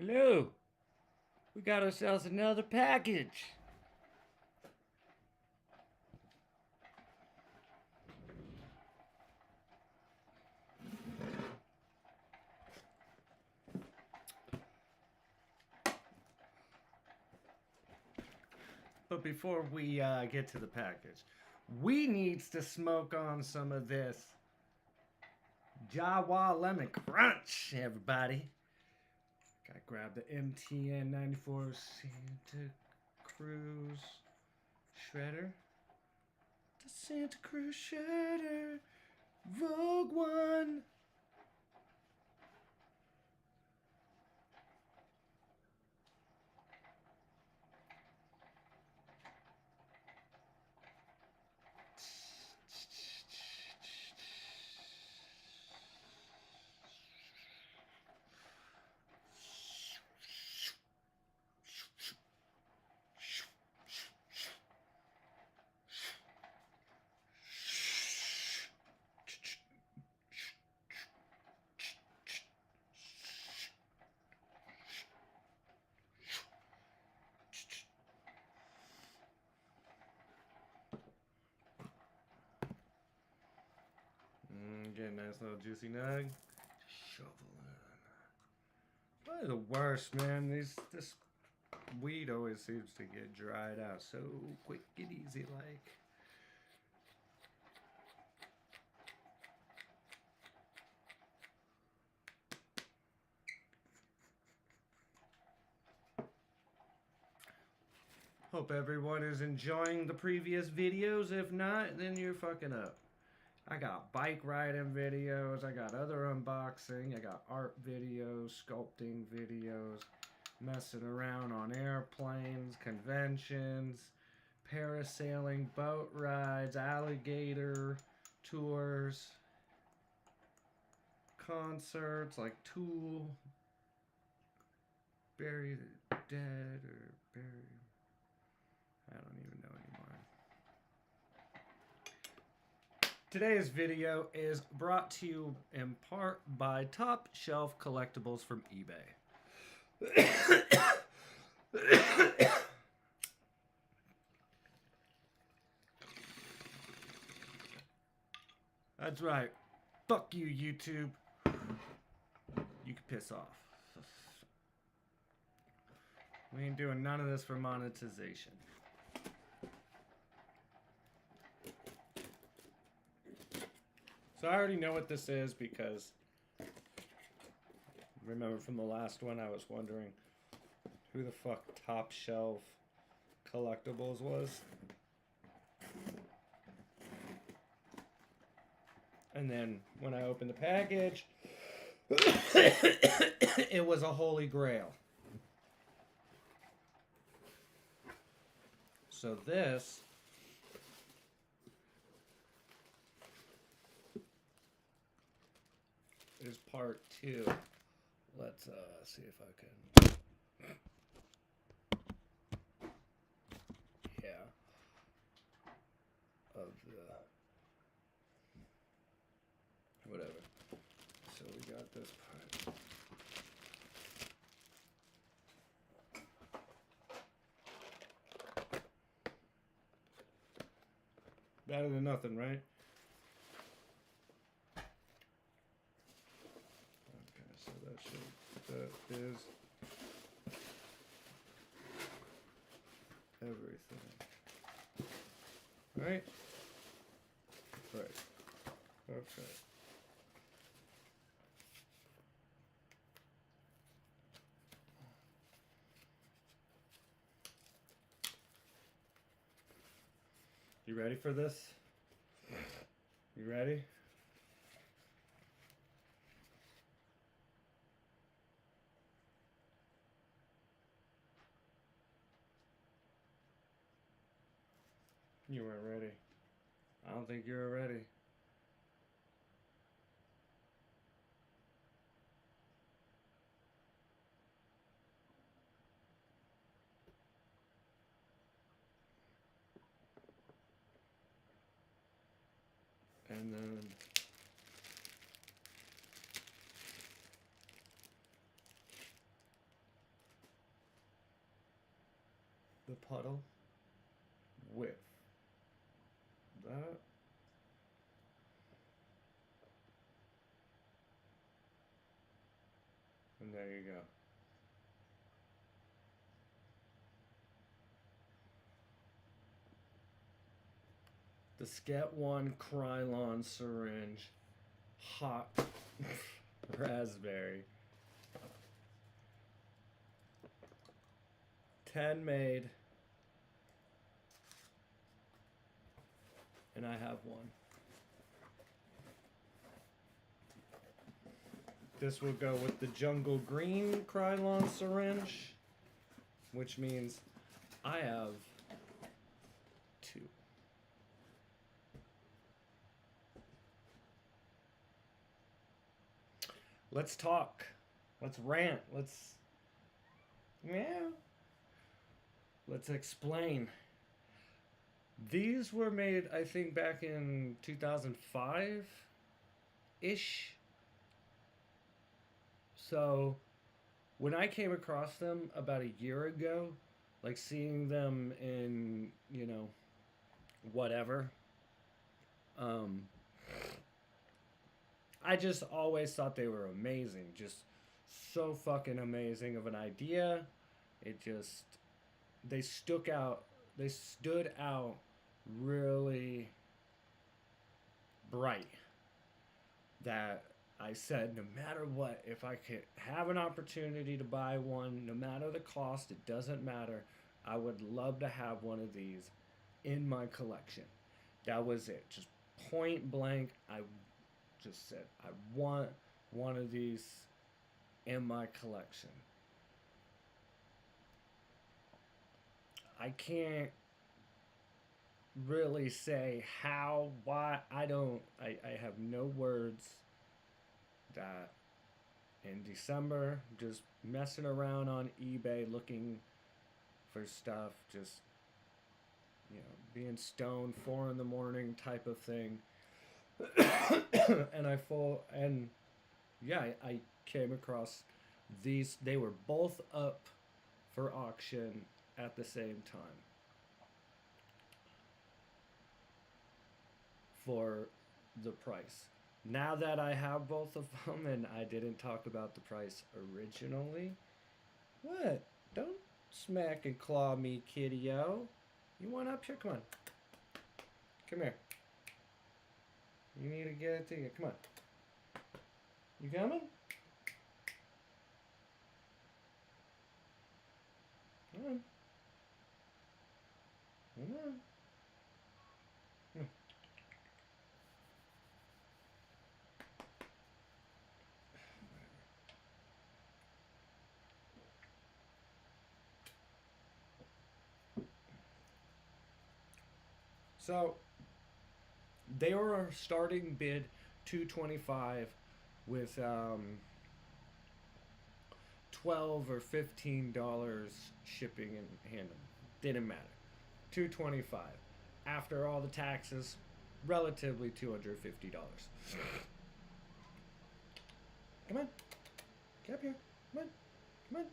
Hello. We got ourselves another package. But before we get to the package, we needs to smoke on some of this Jawa Lemon Crunch, everybody. Gotta grab the MTN 94 Santa Cruz Shredder. The Santa Cruz Shredder. Vogue One. Get a nice little juicy nug. Shovel in. Probably the worst, man. This weed always seems to get dried out so quick and easy like. Hope everyone is enjoying the previous videos. If not, then you're fucking up. I got bike riding videos, I got other unboxing, I got art videos, sculpting videos, messing around on airplanes, conventions, parasailing, boat rides, alligator tours, concerts like Tool, Bury the Dead, or Bury... I don't even know anymore. Today's video is brought to you in part by Top Shelf Collectibles from eBay. That's right. Fuck you, YouTube. You can piss off. We ain't doing none of this for monetization. So I already know what this is because remember from the last one I was wondering who the fuck Top Shelf Collectibles was. And then when I opened the package, it was a holy grail. So this is part 2. Let's see if I can. Yeah. Of the whatever. So we got this part. Better than nothing, right? So that is everything. Right? Right. Okay. You ready for this? You ready? You weren't ready. I don't think you were ready. And then the puddle with that. And there you go. The Sket 1 Krylon syringe, hot raspberry. 10 made. And I have one. This will go with the Jungle Green Krylon syringe, which means I have 2. Let's talk. Let's rant. Let's explain. These were made, I think, back in 2005-ish. So, when I came across them about a year ago, like seeing them in, whatever, I just always thought they were amazing. Just so fucking amazing of an idea. They stood out really bright. That I said, no matter what, if I could have an opportunity to buy one, no matter the cost, it doesn't matter. I would love to have one of these in my collection. That was it. Just point blank, I just said, I want one of these in my collection. I can't really say how, why, I have no words. That in December, just messing around on eBay looking for stuff, just being stoned 4 a.m. type of thing. And I came across these. They were both up for auction at the same time for the price. Now that I have both of them, and I didn't talk about the price originally. What? Don't smack and claw me, kiddo. You want up here? Come on. Come here. You need to get it to you. Come on. You coming? Come on. Come on. So they were starting bid $225 with $12 or $15 shipping and handling. Didn't matter. $225. After all the taxes, relatively $250. Come on. Get up here. Come on. Come on.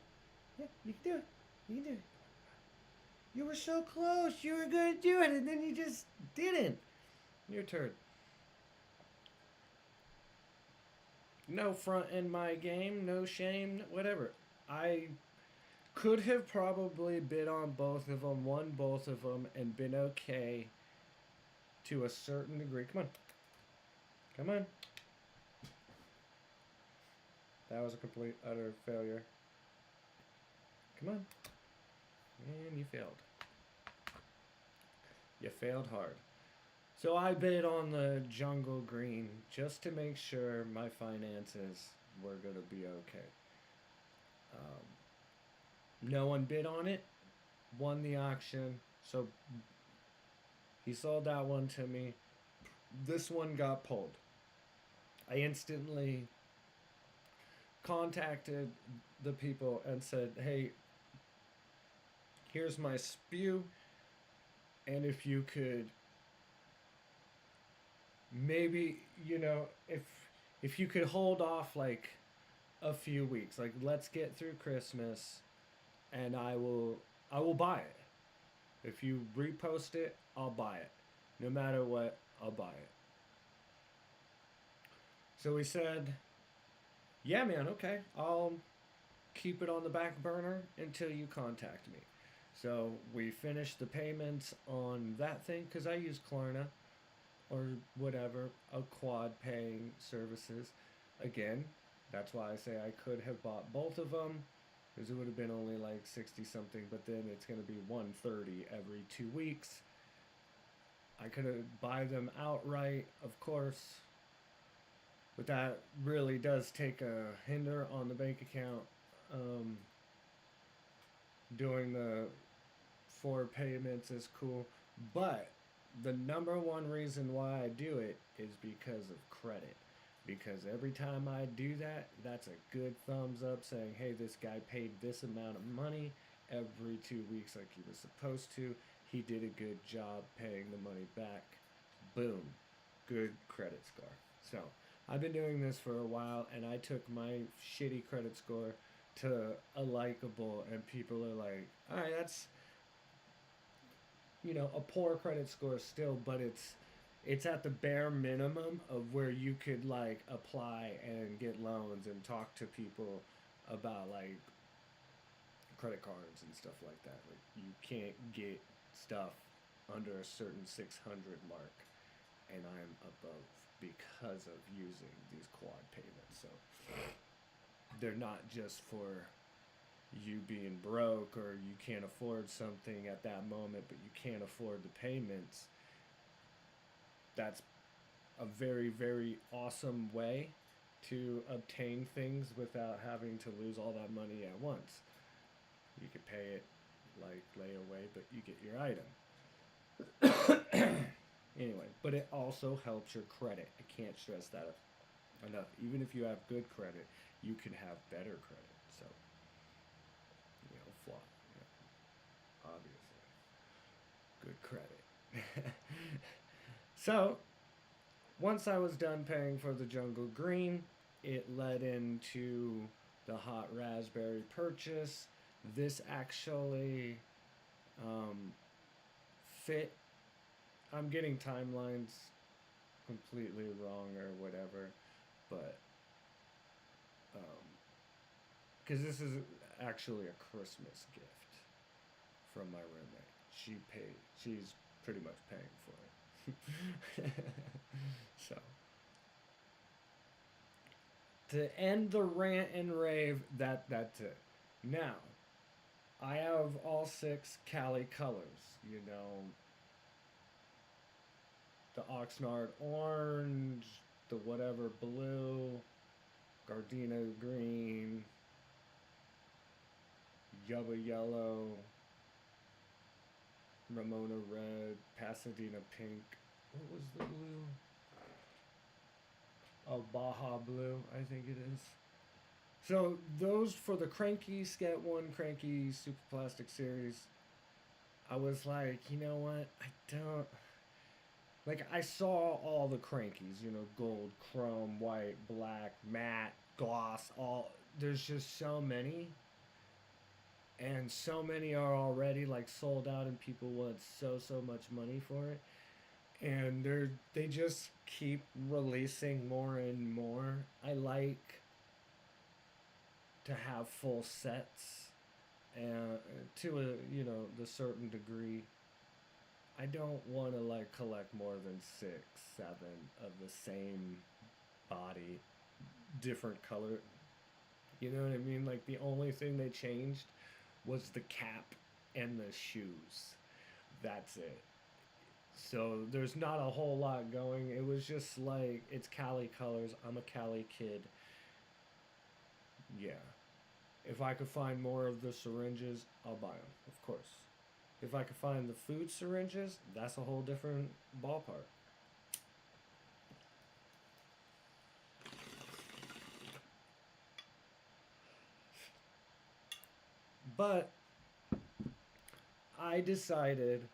Yeah, you can do it. You can do it. You were so close. You were going to do it, and then you just didn't. Your turn. No front in my game. No shame. Whatever. I could have probably bid on both of them, won both of them, and been okay to a certain degree. Come on. Come on. That was a complete, utter failure. Come on. And you failed. You failed hard. So I bid on the Jungle Green just to make sure my finances were going to be okay. No one bid on it. Won the auction. So he sold that one to me. This one got pulled. I instantly contacted the people and said, hey, here's my spew, and if you could maybe, if you could hold off like a few weeks, like let's get through Christmas, and I will buy it. If you repost it, I'll buy it. No matter what, I'll buy it. So we said, yeah, man, okay, I'll keep it on the back burner until you contact me. So we finished the payments on that thing because I use Klarna or whatever, a quad paying services. Again, that's why I say I could have bought both of them because it would have been only like 60 something, but then it's going to be 130 every 2 weeks. I could have buy them outright, of course, but that really does take a hinder on the bank account. Um, Doing the 4 payments is cool, but the number one reason why I do it is because of credit. Because every time I do that, that's a good thumbs up saying, hey, this guy paid this amount of money every 2 weeks like he was supposed to. He did a good job paying the money back. Boom. Good credit score. So I've been doing this for a while, and I took my shitty credit score to a likable, and people are like, all right, that's, a poor credit score still, but it's at the bare minimum of where you could like apply and get loans and talk to people about like credit cards and stuff like that. Like you can't get stuff under a certain 600 mark, and I'm above because of using these quad payments. So they're not just for you being broke or you can't afford something at that moment, but you can't afford the payments. That's a very, very awesome way to obtain things without having to lose all that money at once. You could pay it like layaway, but you get your item. Anyway, but it also helps your credit. I can't stress that enough. Even if you have good credit, you can have better credit. So, flaw. Obviously. Good credit. So, once I was done paying for the jungle green, it led into the hot raspberry purchase. This actually fit. I'm getting timelines completely wrong or whatever, but because this is actually a Christmas gift from my roommate. She's pretty much paying for it. So, to end the rant and rave, that's it. Now, I have all 6 Cali colors. The Oxnard orange, the whatever blue, Gardena green, Yuba yellow, Ramona red, Pasadena pink. What was the blue? Oh, Baja blue, I think it is. So those for the Cranky Sket 1 Cranky Super Plastic series, I was like, you know what? I don't... Like, I saw all the Crankies, gold, chrome, white, black, matte, gloss, all... There's just so many. And so many are already, like, sold out and people want so much money for it. And they just keep releasing more and more. I like to have full sets, and to the certain degree. I don't want to like collect more than 6, 7 of the same body, different color. You know what I mean? Like the only thing they changed was the cap and the shoes. That's it. So there's not a whole lot going. It was just like, it's Cali colors. I'm a Cali kid. Yeah. If I could find more of the syringes, I'll buy them, of course. If I could find the food syringes, that's a whole different ballpark. But I decided,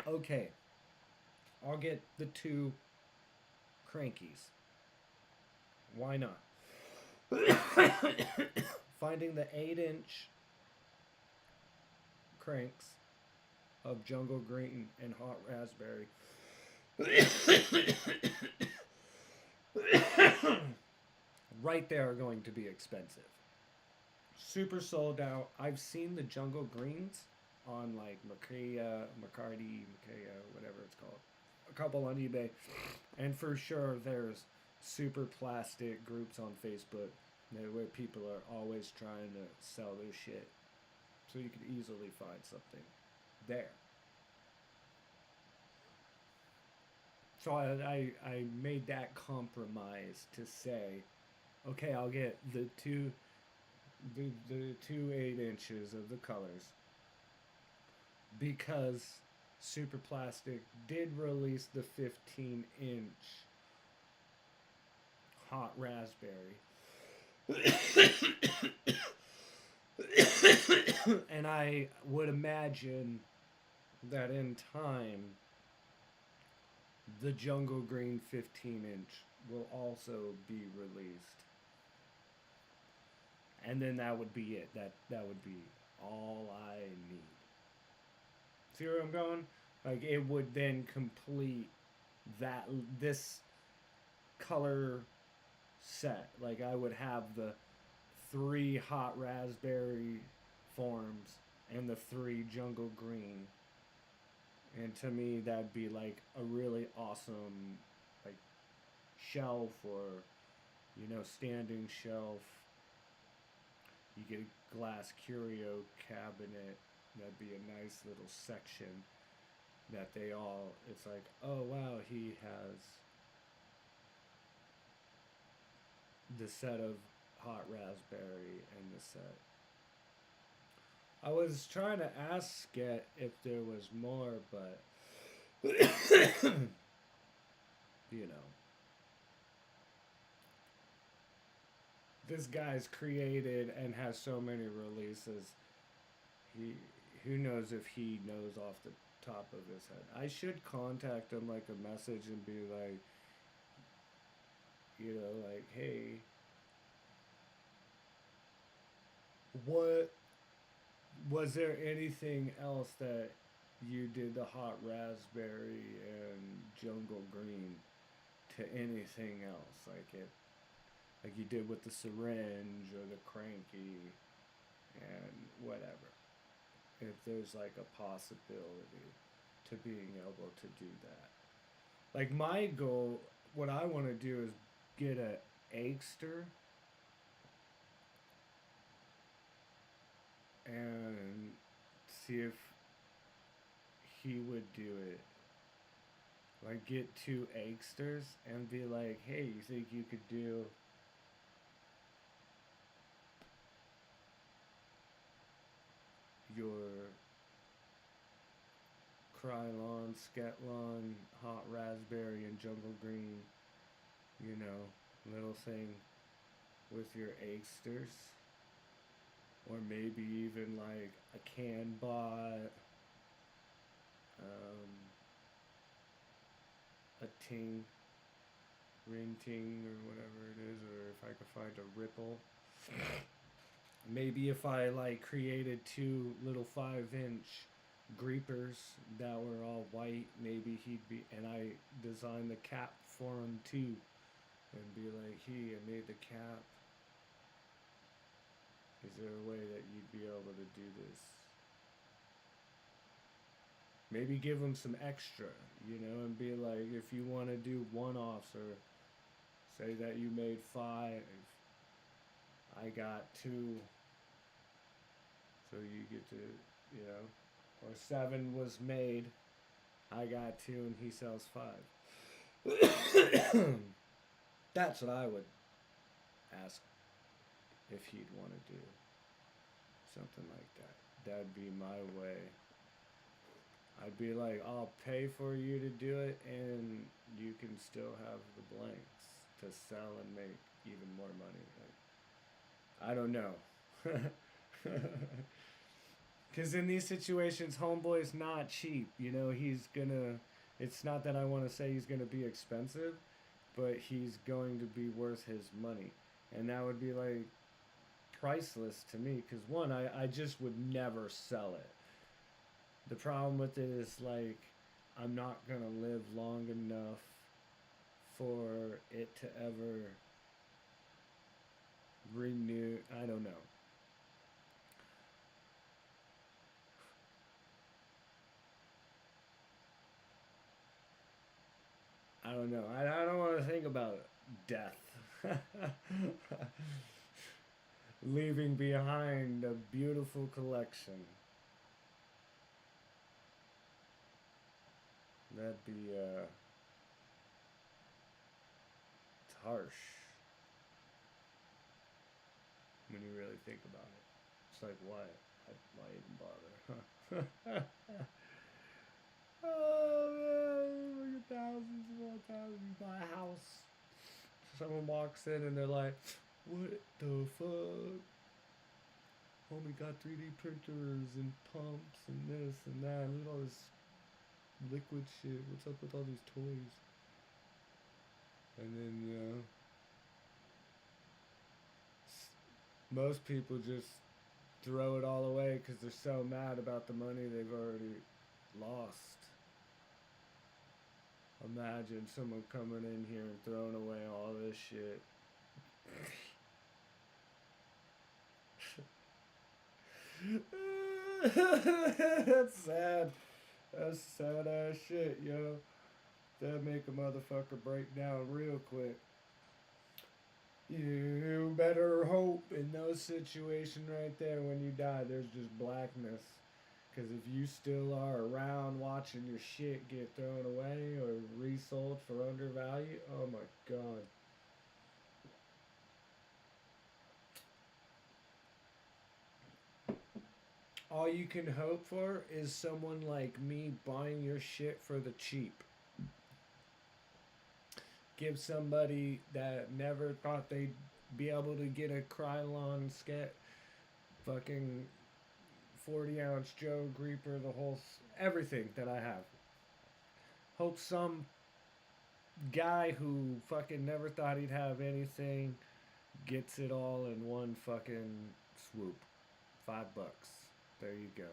okay, I'll get the 2 Crankies. Why not? Finding the 8-inch cranks of jungle green and hot raspberry. Right there are going to be expensive. Super sold out. I've seen the jungle greens on like Mercari, whatever it's called. A couple on eBay. And for sure there's super plastic groups on Facebook where people are always trying to sell their shit. So you could easily find something there. So I made that compromise to say, okay, I'll get the two 8 inches of the colors because Super Plastic did release the 15-inch hot raspberry. And I would imagine that in time the jungle green 15-inch will also be released. And then that would be it. That would be all I need. See where I'm going? Like it would then complete this color set. Like I would have the 3 hot raspberry forms and the 3 jungle green. And to me that'd be like a really awesome like shelf or standing shelf. You get a glass curio cabinet. That'd be a nice little section that it's like, oh wow, he has the set of hot raspberry and the set. I was trying to ask it if there was more, but this guy's created and has so many releases. Who knows if he knows off the top of his head. I should contact him like a message and be like, like, hey, what was there anything else that you did the hot raspberry and jungle green to anything else like you did with the syringe or the cranky and whatever, if there's like a possibility to being able to do that. Like my goal, what I want to do is get a Agster and see if he would do it. Like get 2 Agsters and be like, hey, you think you could do your Krylon, Sketlon, hot raspberry and jungle green, little thing with your Agsters? Or maybe even like a CanBot, a Ting, Ring Ting or whatever it is, or if I could find a Ripple. Maybe if I like created 2 little 5-inch Greepers that were all white, maybe he'd be, and I designed the cap for him too, and be like, hey, I made the cap. Is there a way that you'd be able to do this? Maybe give them some extra, and be like, if you want to do one-offs, or say that you made 5, I got 2, so you get to, or 7 was made, I got 2, and he sells 5. That's what I would ask if he'd want to do. Something like that. That'd be my way. I'd be like, I'll pay for you to do it, and you can still have the blanks to sell and make even more money. Like, I don't know. Because in these situations, Homeboy's not cheap. He's gonna... It's not that I want to say he's gonna be expensive, but he's going to be worth his money. And that would be, priceless to me. Because, one, I just would never sell it. The problem with it is like I'm not gonna live long enough for it to ever renew. I don't know. I don't know. I don't want to think about death. Leaving behind a beautiful collection. That'd be, it's harsh when you really think about it. It's like, why? Why even bother? Oh man, look at thousands upon thousands. You buy a house. Someone walks in and they're like, what the fuck? Homie got 3D printers and pumps and this and that. Look at all this liquid shit. What's up with all these toys? And then, you know, most people just throw it all away because they're so mad about the money they've already lost. Imagine someone coming in here and throwing away all this shit. That's sad. That's sad ass shit, yo. That'd make a motherfucker break down real quick. You better hope in those situations right there when you die, there's just blackness. Because if you still are around watching your shit get thrown away or resold for undervalue, oh my god. All you can hope for is someone like me buying your shit for the cheap. Give somebody that never thought they'd be able to get a Krylon sket, fucking 40-ounce Joe Grieper, the whole, everything that I have. Hope some guy who fucking never thought he'd have anything gets it all in one fucking swoop. $5. There you go.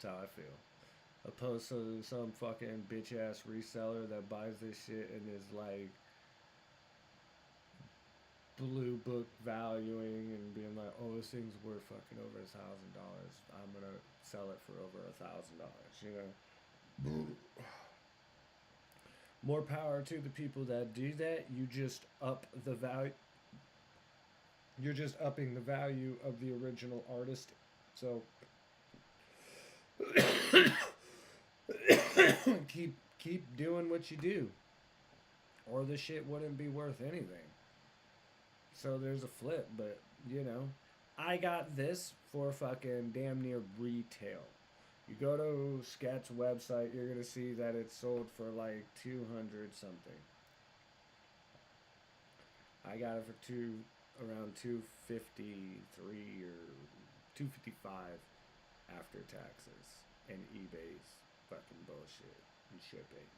That's how I feel. Opposed to some fucking bitch ass reseller that buys this shit and is like blue book valuing and being like, oh, this thing's worth fucking over $1,000. I'm gonna sell it for over $1,000. You know. More power to the people that do that. You just up the value. You're just upping the value of the original artist. So keep doing what you do, or the shit wouldn't be worth anything. So there's a flip, but you know, I got this for fucking damn near retail. You go to Sket's website, you're gonna see that it's sold for like 200 something. I got it for around 253 or 255 after taxes and eBay's fucking bullshit and shipping.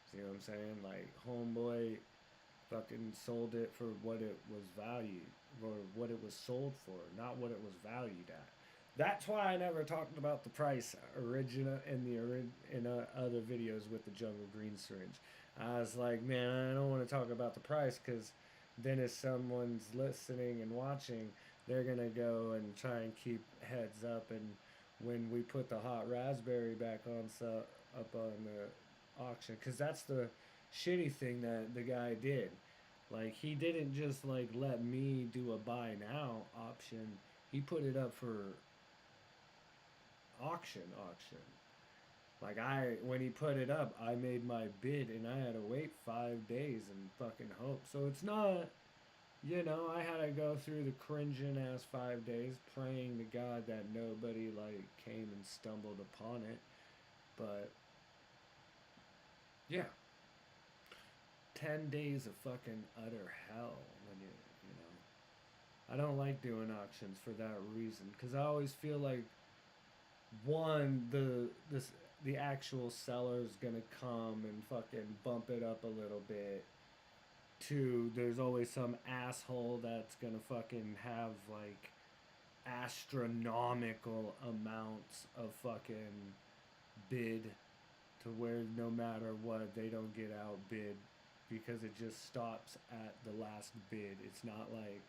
See what I'm saying? Like homeboy fucking sold it for what it was valued or what it was sold for, not what it was valued at. That's why I never talked about the price original in other videos with the Jungle Green syringe. I was like, man, I don't want to talk about the price because then if someone's listening and watching, they're gonna go and try and keep heads up. And when we put the hot raspberry back on up on the auction, because that's the shitty thing that the guy did. Like he didn't just like let me do a buy now option. He put it up for auction. Like when he put it up, I made my bid and I had to wait 5 days and fucking hope. So it's not, you know, I had to go through the cringing ass 5 days praying to God that nobody like came and stumbled upon it. But yeah, 10 days of fucking utter hell when you know. I don't like doing auctions for that reason because I always feel like one, the actual seller's gonna come and fucking bump it up a little bit. Two, there's always some asshole that's gonna fucking have like astronomical amounts of fucking bid to where no matter what they don't get outbid because it just stops at the last bid. It's not like,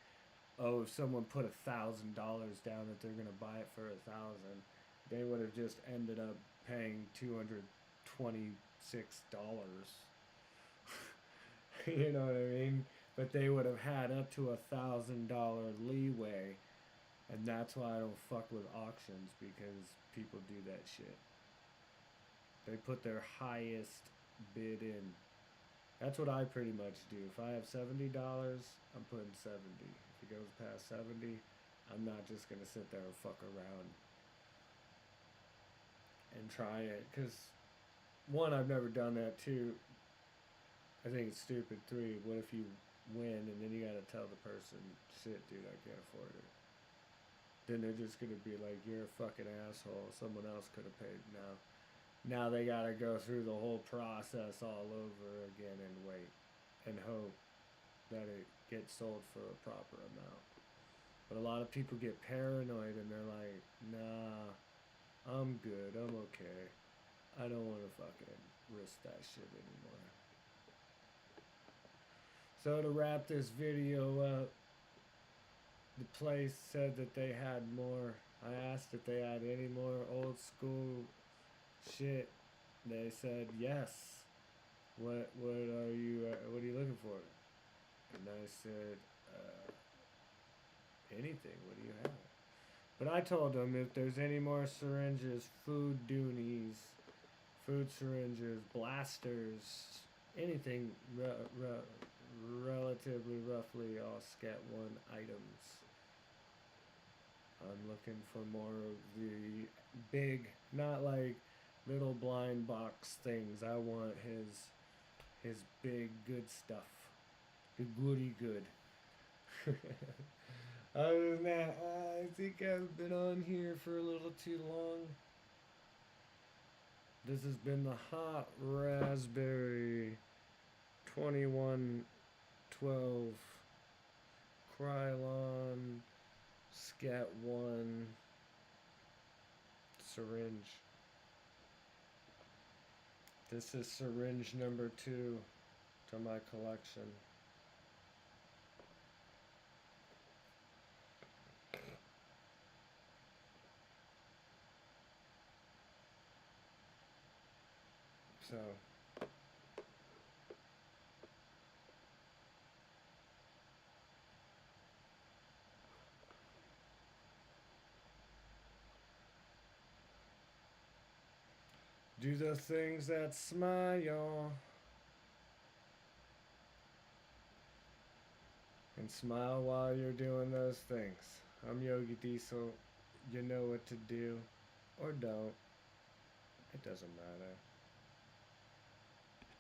oh, if someone put $1,000 down that they're gonna buy it for $1,000, they would have just ended up paying $226. You know what I mean? But they would have had up to $1,000 leeway, and that's why I don't fuck with auctions, because people do that shit. They put their highest bid in. That's what I pretty much do. If I have $70, I'm putting 70. If it goes past 70, I'm not just gonna sit there and fuck around and try it. Cause one, I've never done that. Two, I think it's stupid. Three, what if you win and then you gotta tell the person, shit, dude, I can't afford it. Then they're just gonna be like, you're a fucking asshole. Someone else could have paid. Now they gotta go through the whole process all over again and wait and hope that it gets sold for a proper amount. But a lot of people get paranoid and they're like, nah, I'm good, I'm okay. I don't want to fucking risk that shit anymore. So to wrap this video up, the place said that they had more. I asked if they had any more old school shit. They said yes. What are you looking for? And I said anything. What do you have? But I told them if there's any more syringes, food doonies, food syringes, blasters, anything relatively roughly all Scat 1 items. I'm looking for more of the big, not like little blind box things. I want his big good stuff. The goody good. Other than that, I think I've been on here for a little too long. This has been the Hot Raspberry 2112 Krylon Scat 1 syringe. This is syringe number 2 to my collection. So do the things that smile. And smile while you're doing those things. I'm Yogi Diesel. You know what to do. Or don't. It doesn't matter.